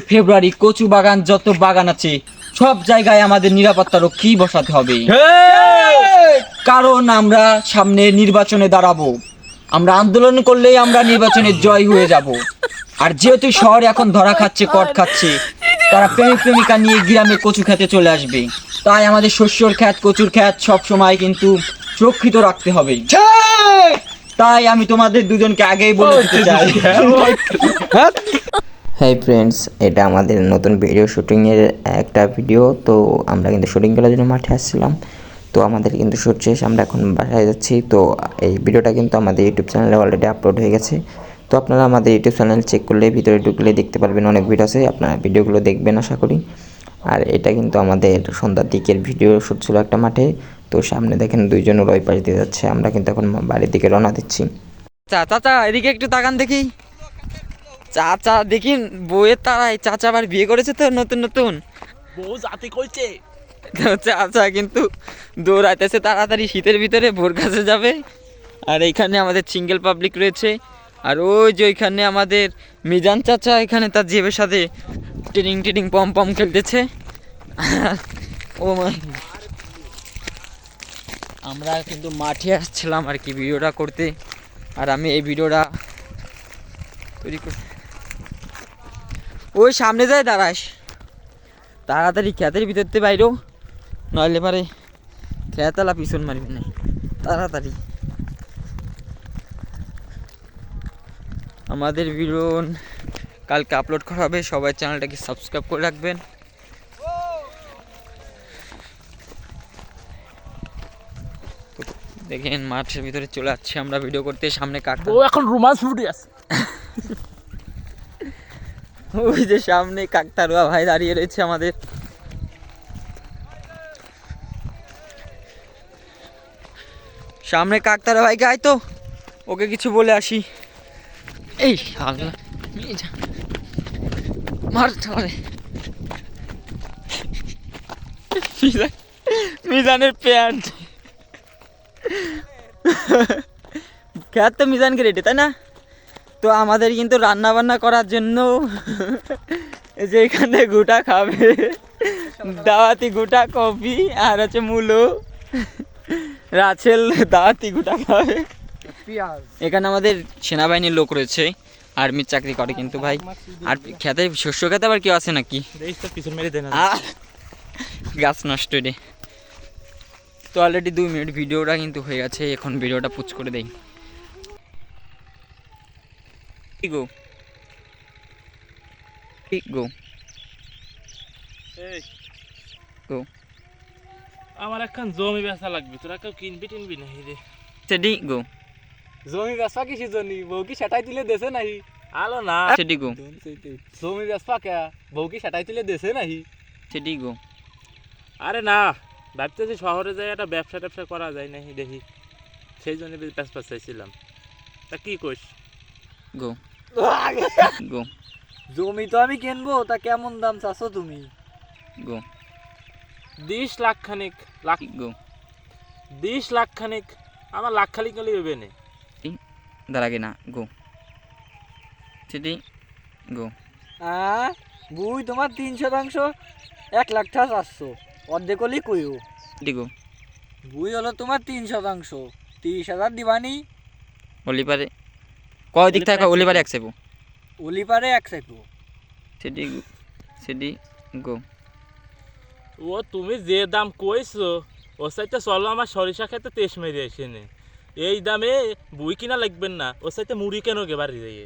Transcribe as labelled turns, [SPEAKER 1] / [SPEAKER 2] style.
[SPEAKER 1] ফেব্রুয়ারি কচু বাগান যত বাগান আছে সব জায়গায় আমাদের নিরাপত্তা রক্ষী বসাতে হবে, কারণ আমরা সামনে নির্বাচনে দাঁড়াবো। আমরা আন্দোলন করলেই আমরা নির্বাচনে জয় হয়ে যাব। আর যেহেতু শহরে এখন ধরা খাচ্ছে, কট খাচ্ছে, তারা প্রেমিক প্রেমিকা নিয়ে গ্রামে কচু খেতে চলে আসবে। তাই আমাদের শস্যর খ্যাত, কচুর খ্যাত সব সময় কিন্তু সুরক্ষিত রাখতে হবে। তাই আমি তোমাদের দুজনকে আগেই বলে দিতে চাই।
[SPEAKER 2] হ্যাঁ ফ্রেন্ডস, এটা আমাদের নতুন ভিডিও শুটিংয়ের একটা ভিডিও। তো আমরা কিন্তু শুটিং করার জন্য মাঠে আসছিলাম। তো আমাদের কিন্তু শুট শেষ, আমরা এখন বাসায় যাচ্ছি। তো এই ভিডিওটা কিন্তু আমাদের ইউটিউব চ্যানেলে অলরেডি আপলোড হয়ে গেছে। তো আপনারা আমাদের ইউটিউব চ্যানেল চেক করলে, ভিতরে ঢুকলে দেখতে পারবেন, অনেক ভিডিও আছে, আপনারা ভিডিওগুলো দেখবেন আশা করি। আর এটা কিন্তু আমাদের সন্ধ্যার দিকের ভিডিও শ্যুট ছিল একটা মাঠে। তো সামনে দেখেন দুইজন ওই পাশ দিয়ে যাচ্ছে, আমরা কিন্তু এখন বাড়ির দিকে রওনা দিচ্ছি।
[SPEAKER 1] চাচা এদিকে একটু তাকান দেখি। চাচা দেখি বউয়ের তারাই, চাচা আবার বিয়ে করেছে তো নতুন নতুন।
[SPEAKER 3] বউ জাতি কইছে
[SPEAKER 1] চাচা কিন্তু দৌড়াইতেছে তাড়াতাড়ি, শীতের ভিতরে ভোর কাছে যাবে। আর এইখানে আমাদের সিঙ্গেল পাবলিক রয়েছে। আর ওই যে ওইখানে আমাদের মিজান চাচা এখানে তার জেবের সাথে টিডিং পম পম খেলতেছে। ও আমরা কিন্তু মাঠে আসছিলাম আর কি ভিডিওটা করতে। আর আমি এই ভিডিওটা তৈরি করি। ওই সামনে যায় দাঁড়াস, তাড়াতাড়ি খেতের ভিতরতে বাইরেও, নইলে পারে খেতালা পিছন মারবি না, তাড়াতাড়ি। আমাদের ভিডিও কালকে আপলোড করা হবে, সবাই চ্যানেলটাকে সাবস্ক্রাইব করে রাখবেন। দেখেন মাঠের ভিতরে চলে যাচ্ছি আমরা ভিডিও করতে, সামনে কাকা।
[SPEAKER 3] ও এখন রোমান্স মুডে আছে।
[SPEAKER 1] ওই যে সামনে কাকতারুয়া ভাই দাঁড়িয়ে রয়েছে আমাদের। সামনে কাকতারুয়া ভাই গায়, তো ওকে কিছু বলে আসি। এই শালা মার ধরে মিজানের প্যান্ট খেয়ার তো মিজানকে রেটে, তাই না? তো আমাদের কিন্তু রান্না বান্না করার জন্য এই যে এখানে গোটা খাবে, দাওয়াতি গোটা কফি, আর হচ্ছে মূলো রাছেল দাওয়াতি গোটা খাবে। এখানে আমাদের সেনাবাহিনীর লোক রয়েছে, আর্মির চাকরি করে কিন্তু ভাই। আর খেতে শস্য খেতে আবার কেউ আছে নাকি?
[SPEAKER 3] পিছন মেরে দেন
[SPEAKER 1] গাছ নষ্ট রে। তো অলরেডি 2 মিনিট ভিডিওটা কিন্তু হয়ে গেছে, এখন ভিডিওটা পুচ করে দেই। গো গো গো,
[SPEAKER 3] আমার এখন জমি বেচা লাগবে, তোরা কেউ কিনবি নাহি রে?
[SPEAKER 1] সেডি গো,
[SPEAKER 3] জমি বেচা কি সিজনি? বউ কি সেটাই তুলে দেছে নাহি? আলো না
[SPEAKER 1] সেডি গো,
[SPEAKER 3] জমি বেচা কে বউ কি সেটাই তুলে দেছে নাহি?
[SPEAKER 1] সেডি গো।
[SPEAKER 3] আরে না, ভাবতেছি শহরে যাই একটা ব্যবসা করা যায় নাহি দেখি, সেই জন্য বেচা চাইছিলাম। তা কি কইস?
[SPEAKER 1] গো গো
[SPEAKER 4] জমি তো আমি কিনবো, তা কেমন দাম চাচ্ছ তুমি?
[SPEAKER 1] গো
[SPEAKER 3] 20 লাখ খানিক, লাখ
[SPEAKER 1] গো
[SPEAKER 3] 20 লাখ খানিক, আমার লাখ খালি গেলে হবে না।
[SPEAKER 1] দাঁড়াগে না গো, সেডি গো।
[SPEAKER 4] বুই তোমার 3% 1 লাখ টাকা চাচ্ছ, অর্ধেক হলেই কইও।
[SPEAKER 1] সেডি গো,
[SPEAKER 4] বুই হলো তোমার 3% 30,000 দিবানি।
[SPEAKER 1] অলিপারে কয় দিক থাকে? অলিপারে এক সেবো,
[SPEAKER 4] ওলিপারে 1 সেকো।
[SPEAKER 1] সেডি সেডি গো।
[SPEAKER 3] ও তুমি যে দাম কইছো ও সাইতে চলো আমার সরিষা খেতে 23 মেরে এসে নে, এই দামে বুই কিনা লাগবেন না, ও সাইতে মুড়ি কেন গে বাড়ি যাইয়ে।